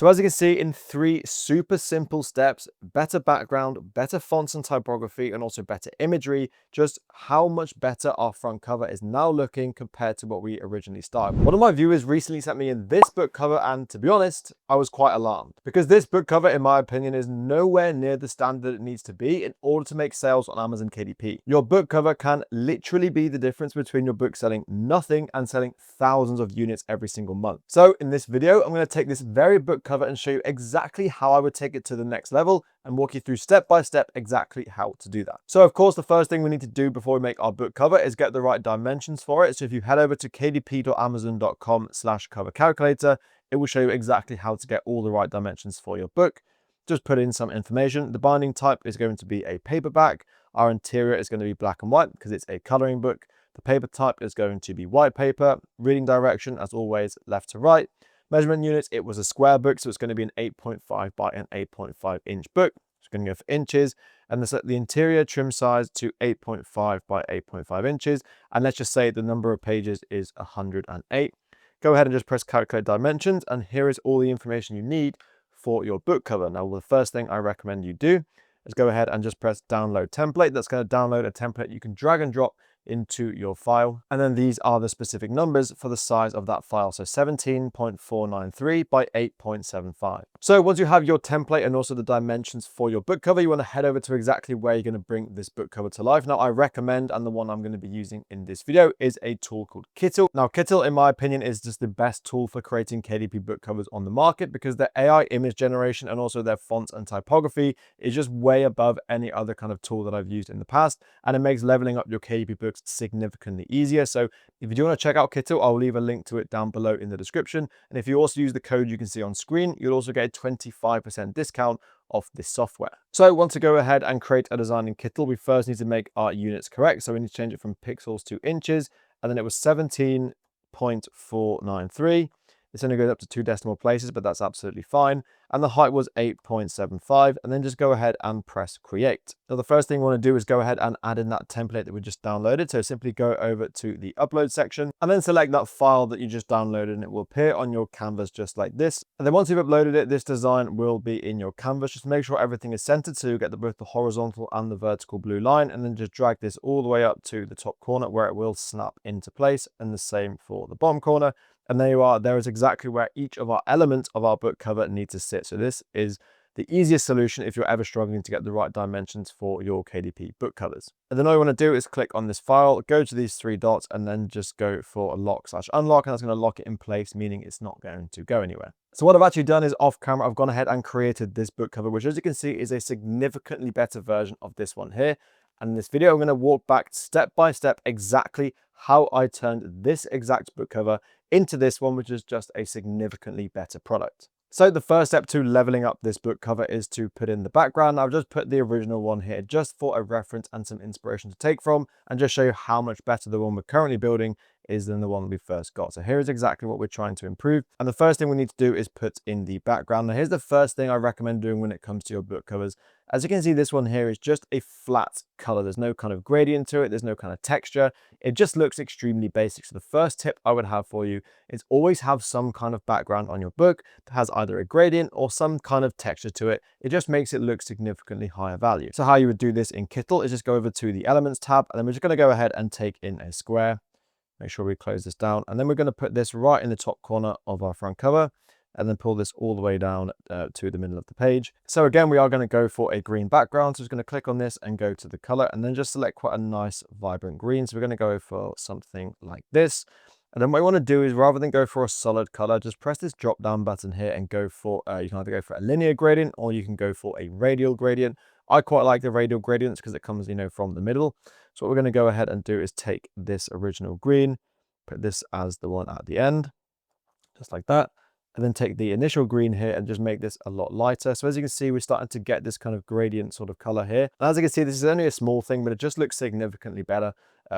So as you can see, in 3 super simple steps, better background, better fonts and typography, and also better imagery, just how much better our front cover is now looking compared to what we originally started. One of my viewers recently sent me in this book cover, and to be honest, I was quite alarmed because this book cover, in my opinion, is nowhere near the standard it needs to be in order to make sales on Amazon KDP. Your book cover can literally be the difference between your book selling nothing and selling thousands of units every single month. So in this video, I'm going to take this very book cover and show you exactly how I would take it to the next level and walk you through step by step exactly how to do that. So of course, the first thing we need to do before we make our book cover is get the right dimensions for it. So if you head over to kdp.amazon.com/cover calculator, it will show you exactly how to get all the right dimensions for your book. Just put in some information. The binding type is going to be a paperback. Our interior is going to be black and white because it's a coloring book. The paper type is going to be white paper. Reading direction, as always, left to right. Measurement units, it was a square book, so it's going to be an 8.5 by an 8.5 inch book. It's going to go for inches, and set the interior trim size to 8.5 by 8.5 inches. And let's just say the number of pages is 108. Go ahead and just press calculate dimensions, and here is all the information you need for your book cover. Now, the first thing I recommend you do is go ahead and just press download template. That's going to download a template you can drag and drop into your file, and then these are the specific numbers for the size of that file, so 17.493 by 8.75. So once you have your template and also the dimensions for your book cover, you want to head over to exactly where you're going to bring this book cover to life. Now, I recommend, and the one I'm going to be using in this video, is a tool called Kittle. Now, Kittle, in my opinion, is just the best tool for creating KDP book covers on the market because their AI image generation and also their fonts and typography is just way above any other kind of tool that I've used in the past, and it makes leveling up your KDP books significantly easier. So if you do want to check out Kittle, I'll leave a link to it down below in the description. And if you also use the code you can see on screen, you'll also get a 25% discount off this software. So once we go ahead and create a design in Kittle, we first need to make our units correct. So we need to change it from pixels to inches, and then it was 17.493. This only goes up to 2 decimal places, but that's absolutely fine. And the height was 8.75, and then just go ahead and press create. Now, the first thing we want to do is go ahead and add in that template that we just downloaded. So simply go over to the upload section and then select that file that you just downloaded, and it will appear on your canvas just like this. And then once you've uploaded it, this design will be in your canvas. Just make sure everything is centered so you get both the horizontal and the vertical blue line, and then just drag this all the way up to the top corner where it will snap into place, and the same for the bottom corner. And there you are. There is exactly where each of our elements of our book cover need to sit. So this is the easiest solution if you're ever struggling to get the right dimensions for your KDP book covers. And then all you want to do is click on this file, go to these 3 dots, and then just go for a lock/unlock, and that's going to lock it in place, meaning it's not going to go anywhere. So what I've actually done is off camera, I've gone ahead and created this book cover, which, as you can see, is a significantly better version of this one here. And in this video, I'm going to walk back step by step exactly how I turned this exact book cover into this one, which is just a significantly better product. So the first step to leveling up this book cover is to put in the background. I've just put the original one here just for a reference and some inspiration to take from, and just show you how much better the one we're currently building is than the one we first got. So here is exactly what we're trying to improve. And the first thing we need to do is put in the background. Now, here's the first thing I recommend doing when it comes to your book covers. As you can see, this one here is just a flat color. There's no kind of gradient to it. There's no kind of texture. It just looks extremely basic. So the first tip I would have for you is always have some kind of background on your book that has either a gradient or some kind of texture to it. It just makes it look significantly higher value. So how you would do this in Kittle is just go over to the Elements tab, and then we're just going to go ahead and take in a square. Make sure we close this down, and then we're going to put this right in the top corner of our front cover, and then pull this all the way down to the middle of the page. So again, we are going to go for a green background. So we're going to click on this and go to the color, and then just select quite a nice vibrant green. So we're going to go for something like this. And then what you want to do is, rather than go for a solid color, just press this drop down button here and go for, you can either go for a linear gradient or you can go for a radial gradient. I quite like the radial gradients because it comes, from the middle. So what we're going to go ahead and do is take this original green, put this as the one at the end, just like that. And then take the initial green here and just make this a lot lighter. So as you can see, we're starting to get this kind of gradient sort of color here. And as you can see, this is only a small thing, but it just looks significantly better.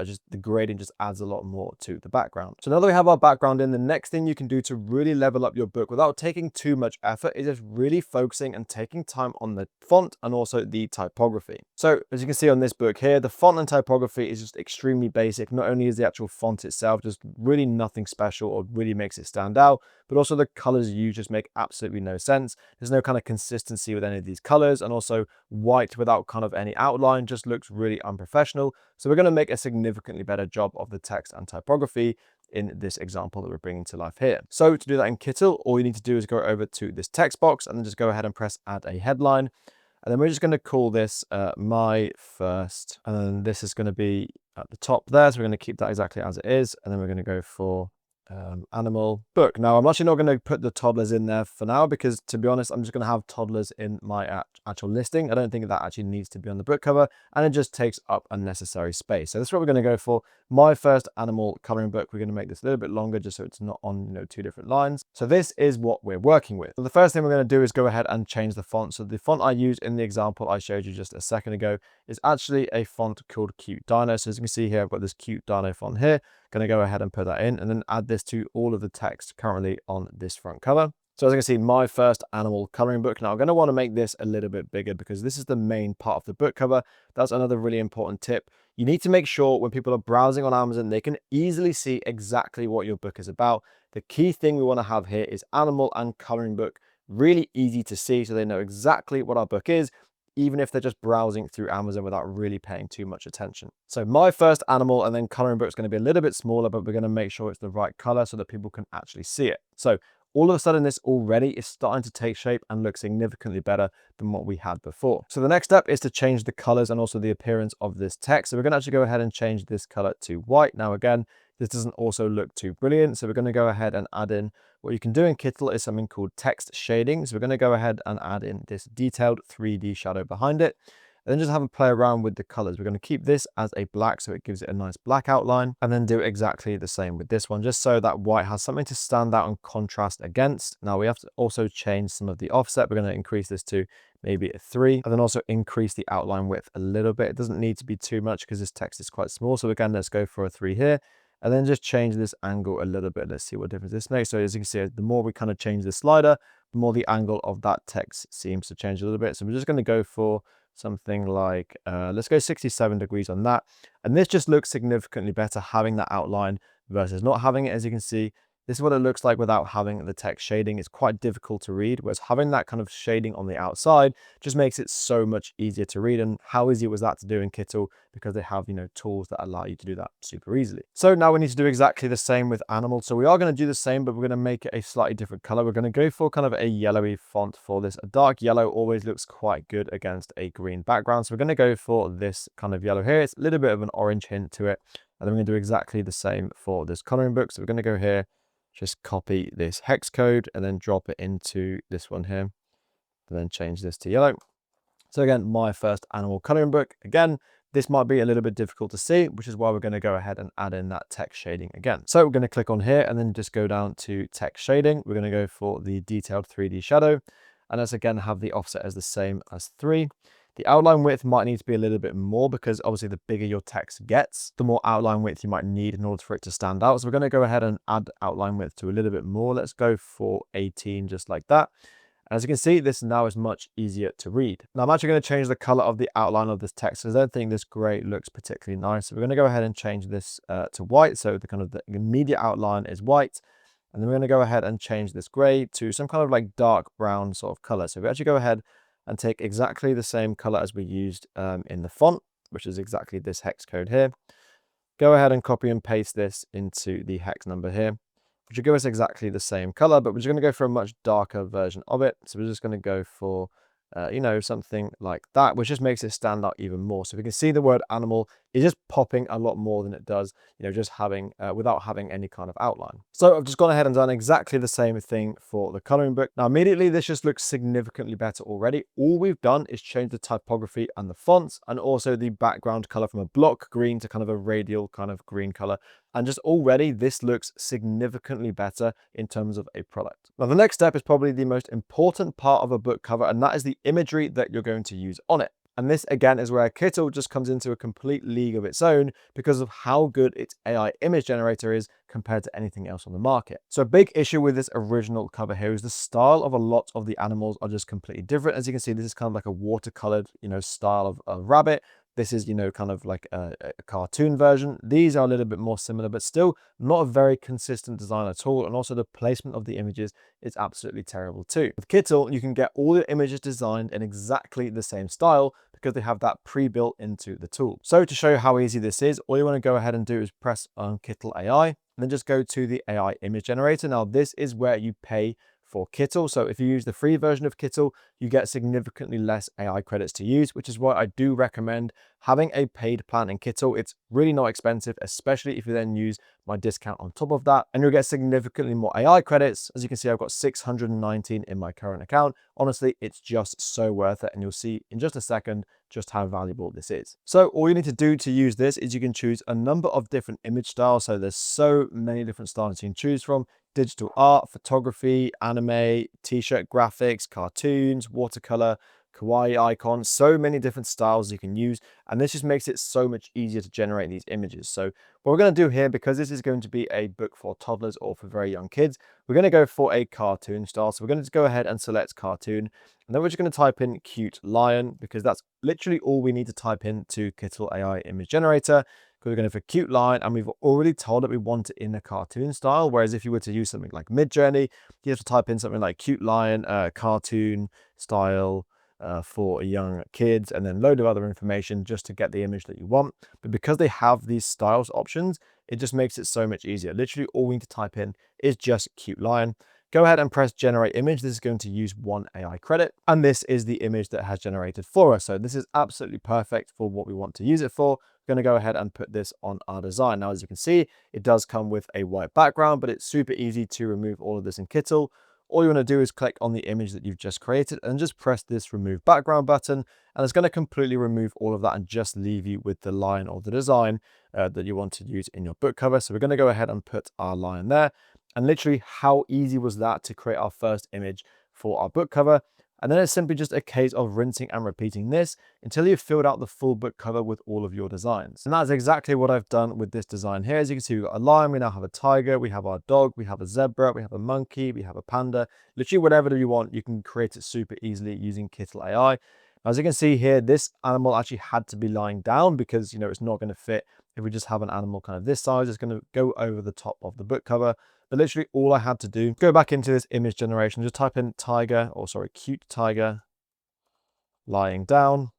Just the gradient just adds a lot more to the background. So now that we have our background in, the next thing you can do to really level up your book without taking too much effort is just really focusing and taking time on the font and also the typography. So as you can see on this book here, the font and typography is just extremely basic. Not only is the actual font itself just really nothing special or really makes it stand out, but also the colors used just make absolutely no sense. There's no kind of consistency with any of these colors, and also white without kind of any outline just looks really unprofessional. So we're going to make a significantly better job of the text and typography in this example that we're bringing to life here. So to do that in Kittle, all you need to do is go over to this text box and then just go ahead and press add a headline. And then we're just going to call this my first, and then this is going to be at the top there. So we're going to keep that exactly as it is. And then we're going to go for animal book. Now, I'm actually not going to put the toddlers in there for now because, to be honest, I'm just going to have toddlers in my actual listing. I don't think that actually needs to be on the book cover, and it just takes up unnecessary space. So that's what we're going to go for. My first animal coloring book. We're going to make this a little bit longer just so it's not on, two different lines. So this is what we're working with. So the first thing we're going to do is go ahead and change the font. So the font I used in the example I showed you just a second ago is actually a font called Cute Dino. So as you can see here, I've got this Cute Dino font here. Going to go ahead and put that in and then add this to all of the text currently on this front cover. So as you can see, my first animal coloring book. Now I'm going to want to make this a little bit bigger because this is the main part of the book cover. That's another really important tip. You need to make sure when people are browsing on Amazon, they can easily see exactly what your book is about. The key thing we want to have here is animal and coloring book really easy to see so they know exactly what our book is, even if they're just browsing through Amazon without really paying too much attention. So my first animal and then coloring book is going to be a little bit smaller, but we're going to make sure it's the right color so that people can actually see it. So all of a sudden, this already is starting to take shape and look significantly better than what we had before. So the next step is to change the colors and also the appearance of this text. So we're going to actually go ahead and change this color to white. Now, again, this doesn't also look too brilliant. So we're going to go ahead and add in what you can do in Kittle is something called text shading. So we're going to go ahead and add in this detailed 3D shadow behind it. And then just have a play around with the colors. We're going to keep this as a black so it gives it a nice black outline, and then do exactly the same with this one, just so that white has something to stand out and contrast against. Now we have to also change some of the offset. We're going to increase this to maybe a 3, and then also increase the outline width a little bit. It doesn't need to be too much because this text is quite small. So again, let's go for a 3 here. And then just change this angle a little bit. Let's see what difference this makes. So as you can see, the more we kind of change the slider, the more the angle of that text seems to change a little bit. So we're just going to go for something like, let's go 67 degrees on that. And this just looks significantly better having that outline versus not having it. As you can see, this is what it looks like without having the text shading. It's quite difficult to read, whereas having that kind of shading on the outside just makes it so much easier to read. And how easy was that to do in Kittle? Because they have, tools that allow you to do that super easily. So now we need to do exactly the same with animal. So we are going to do the same, but we're going to make it a slightly different color. We're going to go for kind of a yellowy font for this. A dark yellow always looks quite good against a green background. So we're going to go for this kind of yellow here. It's a little bit of an orange hint to it. And then we're going to do exactly the same for this coloring book. So we're going to go here, just copy this hex code and then drop it into this one here, and then change this to yellow. So again, my first animal coloring book. Again, this might be a little bit difficult to see, which is why we're going to go ahead and add in that text shading again. So we're going to click on here and then just go down to text shading. We're going to go for the detailed 3D shadow. And let's again have the offset as the same as 3. The outline width might need to be a little bit more because obviously the bigger your text gets, the more outline width you might need in order for it to stand out. So we're going to go ahead and add outline width to a little bit more. Let's go for 18, just like that. As you can see, this now is much easier to read. Now I'm actually going to change the color of the outline of this text because I don't think this gray looks particularly nice. So we're going to go ahead and change this to white. So the kind of the immediate outline is white. And then we're going to go ahead and change this gray to some kind of like dark brown sort of color. So we actually go ahead and take exactly the same color as we used in the font, which is exactly this hex code here. Go ahead and copy and paste this into the hex number here, which will give us exactly the same color, but we're just going to go for a much darker version of it. So we're just going to go for, something like that, which just makes it stand out even more. So we can see the word animal is just popping a lot more than it does, just having, without having any kind of outline. So I've just gone ahead and done exactly the same thing for the coloring book. Now, immediately, this just looks significantly better already. All we've done is change the typography and the fonts and also the background color from a block green to kind of a radial kind of green color. And just already this looks significantly better in terms of a product. Now, the next step is probably the most important part of a book cover, and that is the imagery that you're going to use on it. And this again is where Kittle just comes into a complete league of its own because of how good its AI image generator is compared to anything else on the market. So a big issue with this original cover here is the style of a lot of the animals are just completely different. As you can see, this is kind of like a watercolored, style of rabbit. This is, you know, kind of like a cartoon version. These are a little bit more similar, but still not a very consistent design at all. And also the placement of the images is absolutely terrible too. With Kittle, you can get all the images designed in exactly the same style because they have that pre-built into the tool. So to show you how easy this is, all you want to go ahead and do is press on Kittle AI, and then just go to the AI image generator. Now this is where you pay for Kittle. So if you use the free version of Kittle, you get significantly less AI credits to use, which is why I do recommend having a paid plan in Kittle. It's really not expensive, especially if you then use my discount on top of that, and you'll get significantly more AI credits. As you can see, I've got 619 in my current account. Honestly, it's just so worth it, and you'll see in just a second just how valuable this is. So all you need to do to use this is you can choose a number of different image styles. So there's so many different styles you can choose from: digital art, photography, anime, t-shirt graphics, cartoons, watercolor, kawaii icons, so many different styles you can use. And this just makes it so much easier to generate these images. So what we're going to do here, because this is going to be a book for toddlers or for very young kids, we're going to go for a cartoon style. So we're going to go ahead and select cartoon. And then we're just going to type in cute lion, because that's literally all we need to type into Kittle AI image generator. Because we're going for cute lion, and we've already told it we want it in a cartoon style. Whereas if you were to use something like Midjourney, you have to type in something like cute lion, cartoon style for young kids, and then a load of other information just to get the image that you want. But because they have these styles options, it just makes it so much easier. Literally all we need to type in is just cute lion. Go ahead and press generate image. This is going to use 1 AI credit, and this is the image that has generated for us. So this is absolutely perfect for what we want to use it for. We're going to go ahead and put this on our design. Now, as you can see, it does come with a white background, but it's super easy to remove all of this in Kittle. All you want to do is click on the image that you've just created and just press this remove background button, and it's going to completely remove all of that and just leave you with the line or the design that you want to use in your book cover. So we're going to go ahead and put our line there. And literally, how easy was that to create our first image for our book cover? And then it's simply just a case of rinsing and repeating this until you've filled out the full book cover with all of your designs. And that's exactly what I've done with this design here. As you can see, we've got a lion, we now have a tiger, we have our dog, we have a zebra, we have a monkey, we have a panda. Literally whatever you want, you can create it super easily using Kittle AI. As you can see here, this animal actually had to be lying down because, you know, it's not going to fit if we just have an animal kind of this size. It's going to go over the top of the book cover. But literally all I had to do, go back into this image generation, just type in tiger, or sorry, cute tiger lying down.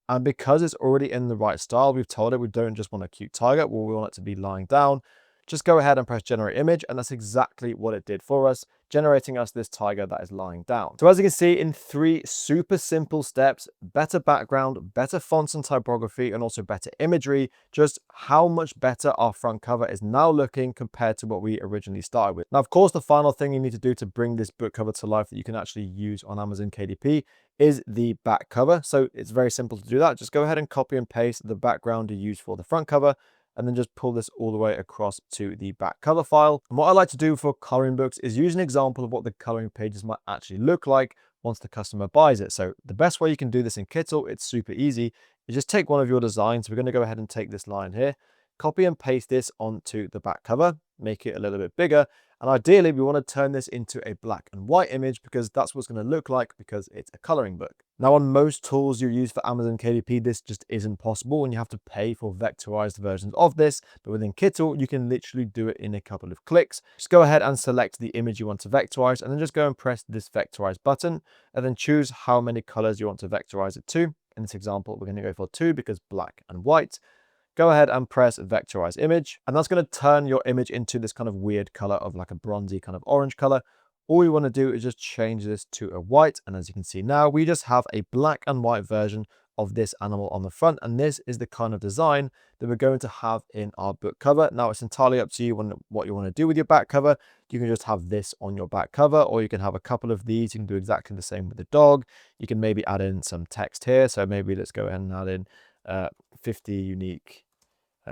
And because it's already in the right style, we've told it we don't just want a cute tiger, well, we want it to be lying down. Just go ahead and press generate image, and that's exactly what it did for us, generating us this tiger that is lying down. So as you can see, in 3 super simple steps, better background, better fonts and typography, and also better imagery, just how much better our front cover is now looking compared to what we originally started with. Now, of course, the final thing you need to do to bring this book cover to life that you can actually use on Amazon KDP is the back cover. So it's very simple to do that. Just go ahead and copy and paste the background you use for the front cover, and then just pull this all the way across to the back cover file. And what I like to do for coloring books is use an example of what the coloring pages might actually look like once the customer buys it. So the best way you can do this in Kittle, it's super easy, is just take one of your designs. We're going to go ahead and take this line here, copy and paste this onto the back cover, make it a little bit bigger. And ideally, we want to turn this into a black and white image because that's what's going to look like because it's a coloring book. Now, on most tools you use for Amazon KDP, this just isn't possible and you have to pay for vectorized versions of this. But within Kittle, you can literally do it in a couple of clicks. Just go ahead and select the image you want to vectorize, and then just go and press this vectorize button, and then choose how many colors you want to vectorize it to. In this example, we're going to go for 2 because black and white. Go ahead and press vectorize image, and that's going to turn your image into this kind of weird color of like a bronzy kind of orange color. All we want to do is just change this to a white, and as you can see now, we just have a black and white version of this animal on the front, and this is the kind of design that we're going to have in our book cover. Now, it's entirely up to you on what you want to do with your back cover. You can just have this on your back cover, or you can have a couple of these. You can do exactly the same with the dog. You can maybe add in some text here, so maybe let's go ahead and add in 50 unique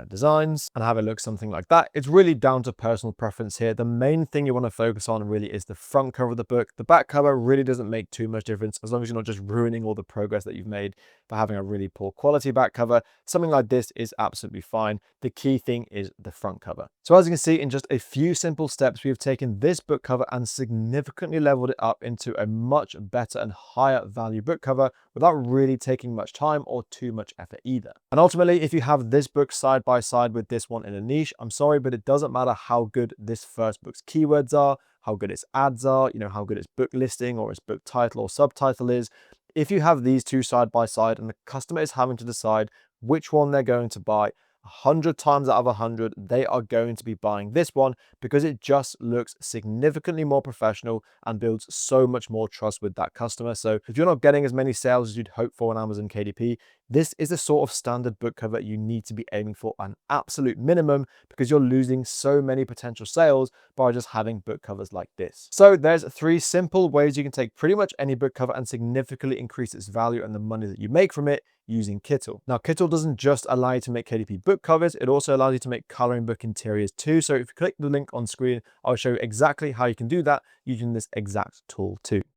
designs and have it look something like that. It's really down to personal preference here. The main thing you want to focus on really is the front cover of the book. The back cover really doesn't make too much difference as long as you're not just ruining all the progress that you've made for having a really poor quality back cover. Something like this is absolutely fine. The key thing is the front cover. So as you can see, in just a few simple steps, we've taken this book cover and significantly leveled it up into a much better and higher value book cover without really taking much time or too much effort either. And ultimately, if you have this book side by side with this one in a niche, I'm sorry, but it doesn't matter how good this first book's keywords are, how good its ads are, how good its book listing or its book title or subtitle is. If you have these two side by side and the customer is having to decide which one they're going to buy, 100 times out of 100, they are going to be buying this one because it just looks significantly more professional and builds so much more trust with that customer. So if you're not getting as many sales as you'd hope for on Amazon KDP, this is the sort of standard book cover you need to be aiming for, an absolute minimum, because you're losing so many potential sales by just having book covers like this. So there's 3 simple ways you can take pretty much any book cover and significantly increase its value and the money that you make from it using Kittle. Now, Kittle doesn't just allow you to make KDP book covers, it also allows you to make coloring book interiors too. So if you click the link on screen, I'll show you exactly how you can do that using this exact tool too.